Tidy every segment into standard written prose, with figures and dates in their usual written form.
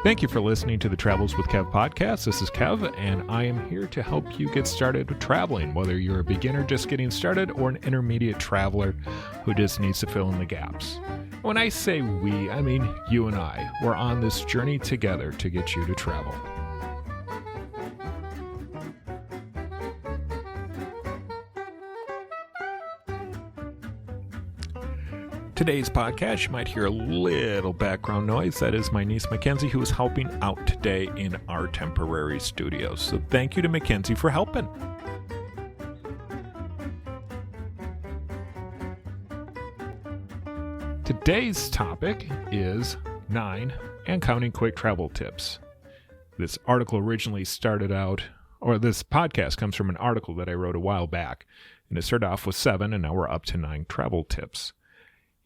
Thank you for listening to the Travels with Kev podcast. This is Kev, and I am here to help you get started with traveling, whether you're a beginner just getting started or an intermediate traveler who just needs to fill in the gaps. When I say we, I mean you and I. We're on this journey together to get you to travel. Today's podcast, you might hear a little background noise. That is my niece Mackenzie, who is helping out today in our temporary studios. So thank you to Mackenzie for helping. Today's topic is 9 and counting quick travel tips. This article originally started out, or this podcast comes from an article that I wrote a while back. And it started off with 7, and now we're up to 9 travel tips.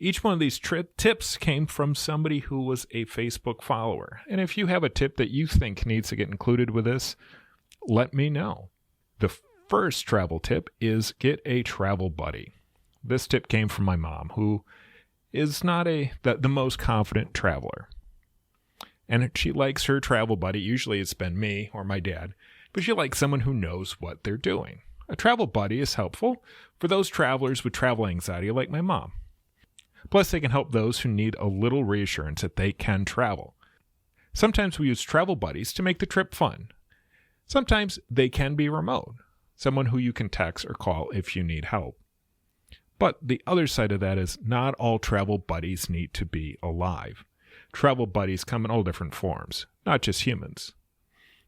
Each one of these tips came from somebody who was a Facebook follower. And if you have a tip that you think needs to get included with this, let me know. The first travel tip is get a travel buddy. This tip came from my mom, who is not the most confident traveler. And she likes her travel buddy. Usually it's been me or my dad, but she likes someone who knows what they're doing. A travel buddy is helpful for those travelers with travel anxiety like my mom. Plus, they can help those who need a little reassurance that they can travel. Sometimes we use travel buddies to make the trip fun. Sometimes they can be remote, someone who you can text or call if you need help. But the other side of that is not all travel buddies need to be alive. Travel buddies come in all different forms, not just humans.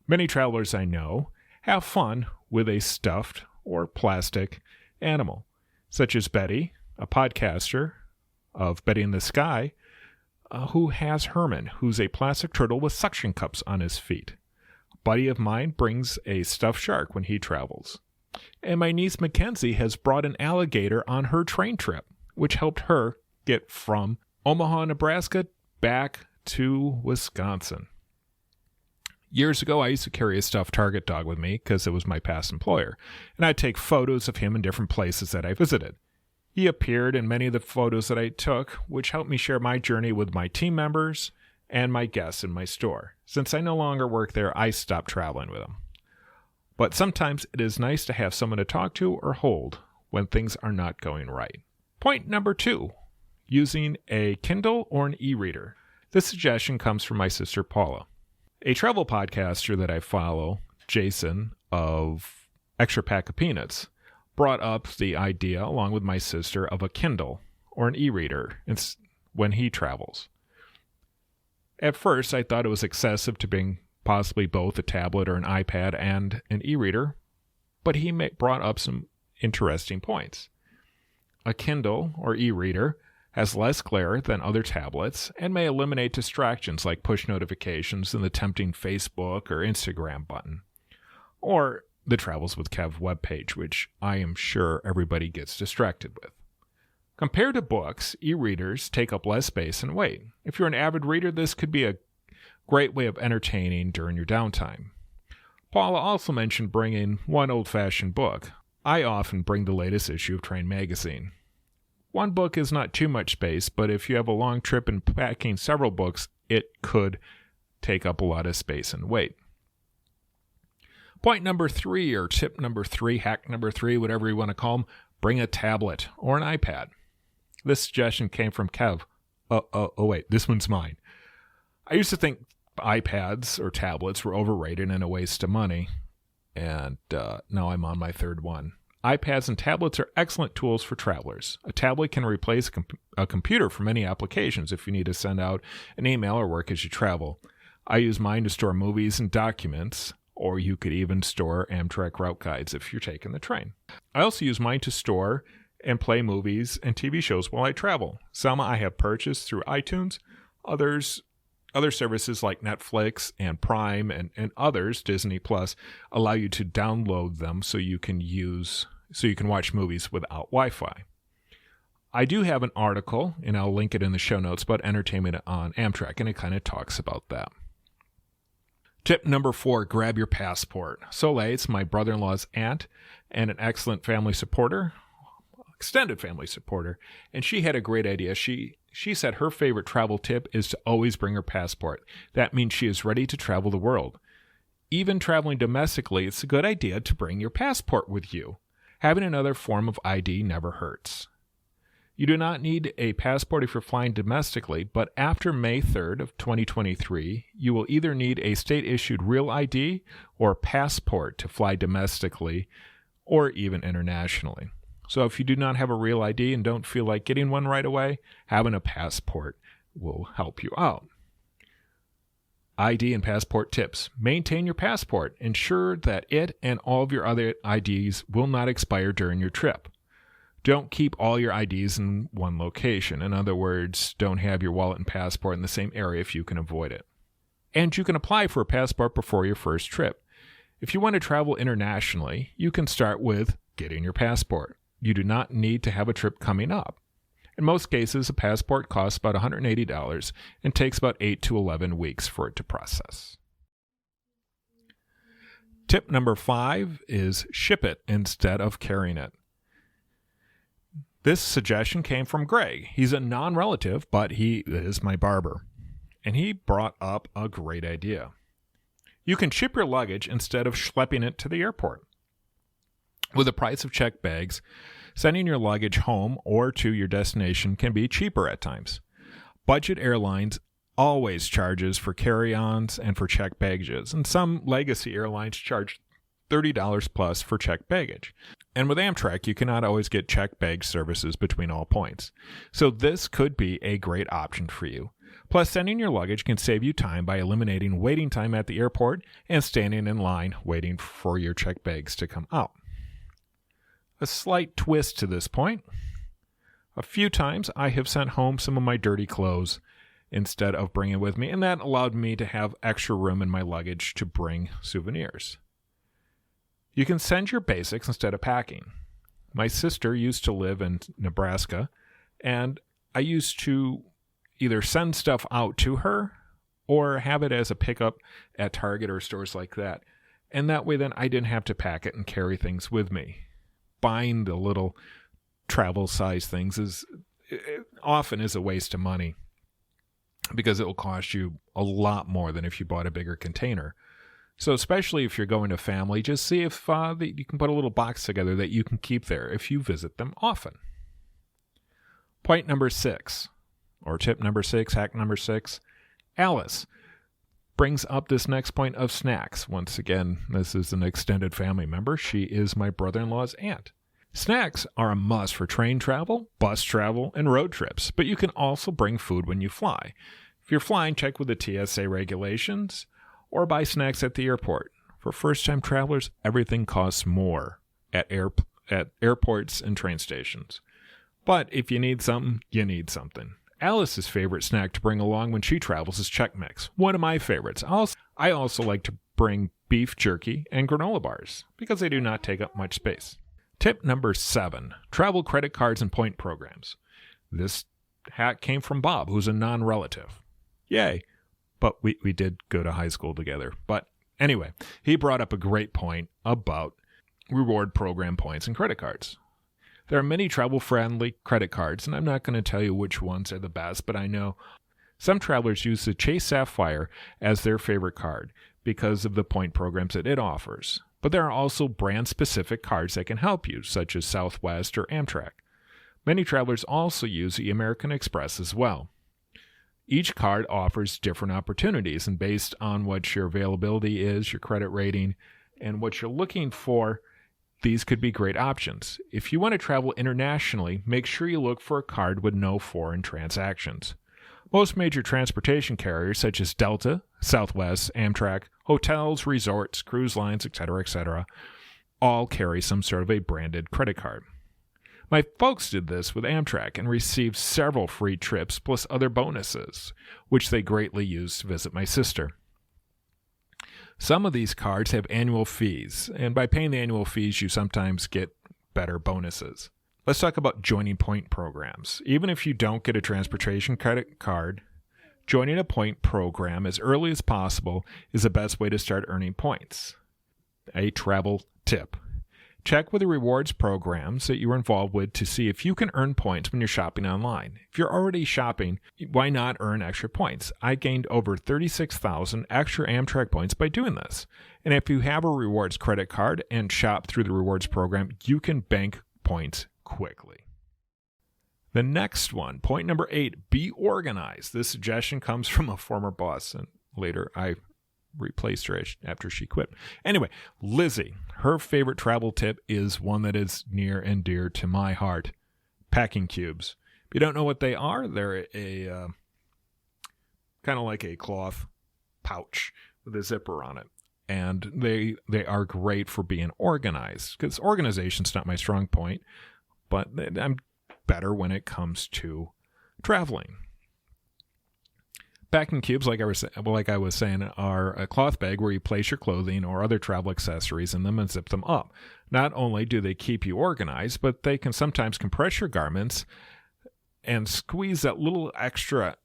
Many travelers I know have fun with a stuffed or plastic animal, such as Betty, a podcaster of Betty in the Sky, who has Herman, who's a plastic turtle with suction cups on his feet. A buddy of mine brings a stuffed shark when he travels. And my niece Mackenzie has brought an alligator on her train trip, which helped her get from Omaha, Nebraska, back to Wisconsin. Years ago, I used to carry a stuffed Target dog with me because it was my past employer, and I'd take photos of him in different places that I visited. He appeared in many of the photos that I took, which helped me share my journey with my team members and my guests in my store. Since I no longer work there, I stopped traveling with him. But sometimes it is nice to have someone to talk to or hold when things are not going right. Point number 2, using a Kindle or an e-reader. This suggestion comes from my sister Paula. A travel podcaster that I follow, Jason of Extra Pack of Peanuts, brought up the idea, along with my sister, of a Kindle or an e-reader when he travels. At first, I thought it was excessive to bring possibly both a tablet or an iPad and an e-reader, but he brought up some interesting points. A Kindle or e-reader has less glare than other tablets and may eliminate distractions like push notifications and the tempting Facebook or Instagram button, or the Travels with Kev webpage, which I am sure everybody gets distracted with. Compared to books, e-readers take up less space and weight. If you're an avid reader, this could be a great way of entertaining during your downtime. Paula also mentioned bringing one old-fashioned book. I often bring the latest issue of Train magazine. One book is not too much space, but if you have a long trip and packing several books, it could take up a lot of space and weight. Point number 3, or tip number 3, hack number 3, whatever you want to call them, bring a tablet or an iPad. This suggestion came from Kev. Wait, this one's mine. I used to think iPads or tablets were overrated and a waste of money, and now I'm on my third one. iPads and tablets are excellent tools for travelers. A tablet can replace a computer for many applications if you need to send out an email or work as you travel. I use mine to store movies and documents, or you could even store Amtrak route guides if you're taking the train. I also use mine to store and play movies and TV shows while I travel. Some I have purchased through iTunes, other services like Netflix and Prime and others, Disney Plus, allow you to download them so you can watch movies without Wi-Fi. I do have an article, and I'll link it in the show notes, about entertainment on Amtrak, and it kind of talks about that. Tip number 4, grab your passport. Soleil's my brother-in-law's aunt and an excellent family supporter, extended family supporter, and she had a great idea. She She said her favorite travel tip is to always bring her passport. That means she is ready to travel the world. Even traveling domestically, it's a good idea to bring your passport with you. Having another form of ID never hurts. You do not need a passport if you're flying domestically, but after May 3rd of 2023, you will either need a state-issued real ID or passport to fly domestically or even internationally. So if you do not have a real ID and don't feel like getting one right away, having a passport will help you out. ID and passport tips. Maintain your passport. Ensure that it and all of your other IDs will not expire during your trip. Don't keep all your IDs in one location. In other words, don't have your wallet and passport in the same area if you can avoid it. And you can apply for a passport before your first trip. If you want to travel internationally, you can start with getting your passport. You do not need to have a trip coming up. In most cases, a passport costs about $180 and takes about 8 to 11 weeks for it to process. Tip number 5 is ship it instead of carrying it. This suggestion came from Greg. He's a non-relative, but he is my barber. And he brought up a great idea. You can ship your luggage instead of schlepping it to the airport. With the price of checked bags, sending your luggage home or to your destination can be cheaper at times. Budget airlines always charges for carry-ons and for checked baggages, and some legacy airlines charge $30 plus for checked baggage. And with Amtrak, you cannot always get checked bag services between all points. So this could be a great option for you. Plus, sending your luggage can save you time by eliminating waiting time at the airport and standing in line waiting for your checked bags to come out. A slight twist to this point. A few times I have sent home some of my dirty clothes instead of bringing it with me, and that allowed me to have extra room in my luggage to bring souvenirs. You can send your basics instead of packing. My sister used to live in Nebraska, and I used to either send stuff out to her or have it as a pickup at Target or stores like that. And that way then I didn't have to pack it and carry things with me. Buying the little travel size things often is a waste of money because it will cost you a lot more than if you bought a bigger container. So especially if you're going to family, just see if you can put a little box together that you can keep there if you visit them often. Point number 6, or tip number 6, hack number 6, Alice brings up this next point of snacks. Once again, this is an extended family member. She is my brother-in-law's aunt. Snacks are a must for train travel, bus travel, and road trips, but you can also bring food when you fly. If you're flying, check with the TSA regulations or buy snacks at the airport. For first-time travelers, everything costs more at airports and train stations. But if you need something, you need something. Alice's favorite snack to bring along when she travels is Chex Mix, one of my favorites. I also like to bring beef jerky and granola bars because they do not take up much space. Tip number 7, travel credit cards and point programs. This hack came from Bob, who's a non-relative. Yay. But we did go to high school together. But anyway, he brought up a great point about reward program points and credit cards. There are many travel-friendly credit cards, and I'm not going to tell you which ones are the best, but I know some travelers use the Chase Sapphire as their favorite card because of the point programs that it offers. But there are also brand-specific cards that can help you, such as Southwest or Amtrak. Many travelers also use the American Express as well. Each card offers different opportunities, and based on what your availability is, your credit rating, and what you're looking for, these could be great options. If you want to travel internationally, make sure you look for a card with no foreign transactions. Most major transportation carriers such as Delta, Southwest, Amtrak, hotels, resorts, cruise lines, etc., all carry some sort of a branded credit card. My folks did this with Amtrak and received several free trips plus other bonuses, which they greatly used to visit my sister. Some of these cards have annual fees, and by paying the annual fees, you sometimes get better bonuses. Let's talk about joining point programs. Even if you don't get a transportation credit card, joining a point program as early as possible is the best way to start earning points. A travel tip. Check with the rewards programs that you're involved with to see if you can earn points when you're shopping online. If you're already shopping, why not earn extra points? I gained over 36,000 extra Amtrak points by doing this. And if you have a rewards credit card and shop through the rewards program, you can bank points quickly. The next one, point number 8, be organized. This suggestion comes from a former boss, and later I replaced her after she quit. Anyway, Lizzie, her favorite travel tip is one that is near and dear to my heart: packing cubes. If you don't know what they are, they're a kind of like a cloth pouch with a zipper on it. And they are great for being organized, because organization's not my strong point, but I'm better when it comes to traveling. Packing cubes, like I was saying, are a cloth bag where you place your clothing or other travel accessories in them and zip them up. Not only do they keep you organized, but they can sometimes compress your garments and squeeze that little extra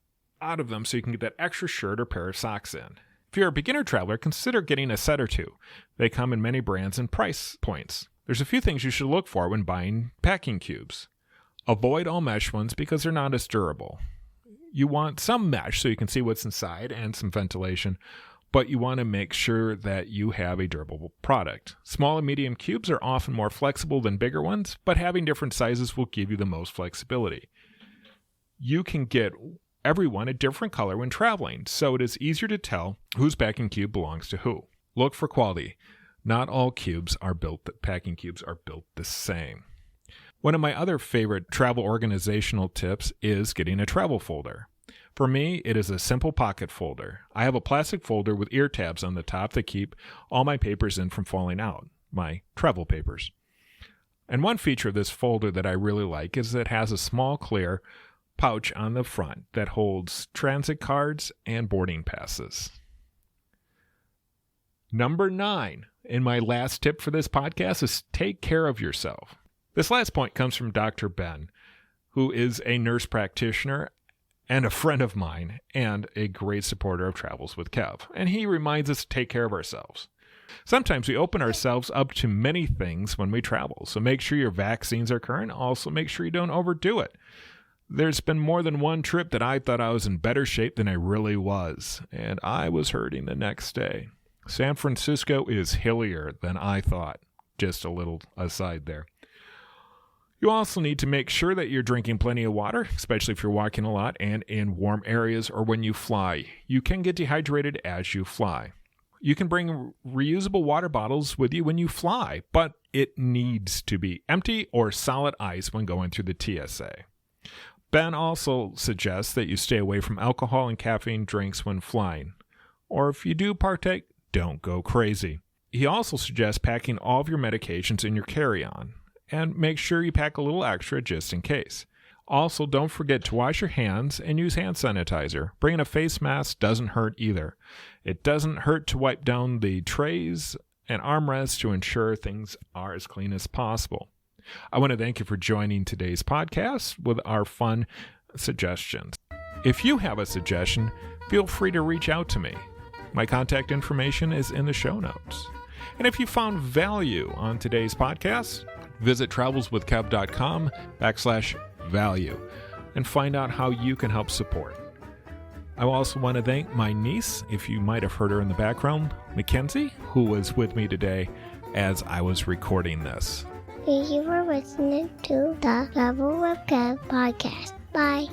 out of them so you can get that extra shirt or pair of socks in. If you're a beginner traveler, consider getting a set or two. They come in many brands and price points. There's a few things you should look for when buying packing cubes. Avoid all mesh ones because they're not as durable. You want some mesh so you can see what's inside and some ventilation, but you want to make sure that you have a durable product. Small and medium cubes are often more flexible than bigger ones, but having different sizes will give you the most flexibility. You can get everyone a different color when traveling, so it is easier to tell whose packing cube belongs to who. Look for quality. Not all packing cubes are built the same. One of my other favorite travel organizational tips is getting a travel folder. For me, it is a simple pocket folder. I have a plastic folder with ear tabs on the top that keep all my papers in from falling out, my travel papers. And one feature of this folder that I really like is that it has a small clear pouch on the front that holds transit cards and boarding passes. Number 9, and my last tip for this podcast, is take care of yourself. This last point comes from Dr. Ben, who is a nurse practitioner and a friend of mine and a great supporter of Travels with Kev. And he reminds us to take care of ourselves. Sometimes we open ourselves up to many things when we travel, so make sure your vaccines are current. Also, make sure you don't overdo it. There's been more than one trip that I thought I was in better shape than I really was, and I was hurting the next day. San Francisco is hillier than I thought. Just a little aside there. You also need to make sure that you're drinking plenty of water, especially if you're walking a lot and in warm areas or when you fly. You can get dehydrated as you fly. You can bring reusable water bottles with you when you fly, but it needs to be empty or solid ice when going through the TSA. Ben also suggests that you stay away from alcohol and caffeine drinks when flying. Or if you do partake, don't go crazy. He also suggests packing all of your medications in your carry-on. And make sure you pack a little extra just in case. Also, don't forget to wash your hands and use hand sanitizer. Bringing a face mask doesn't hurt either. It doesn't hurt to wipe down the trays and armrests to ensure things are as clean as possible. I want to thank you for joining today's podcast with our fun suggestions. If you have a suggestion, feel free to reach out to me. My contact information is in the show notes. And if you found value on today's podcast, visit travelswithkev.com/value and find out how you can help support. I also want to thank my niece, if you might have heard her in the background, Mackenzie, who was with me today as I was recording this. Thank you for listening to the Travel with Kev podcast. Bye.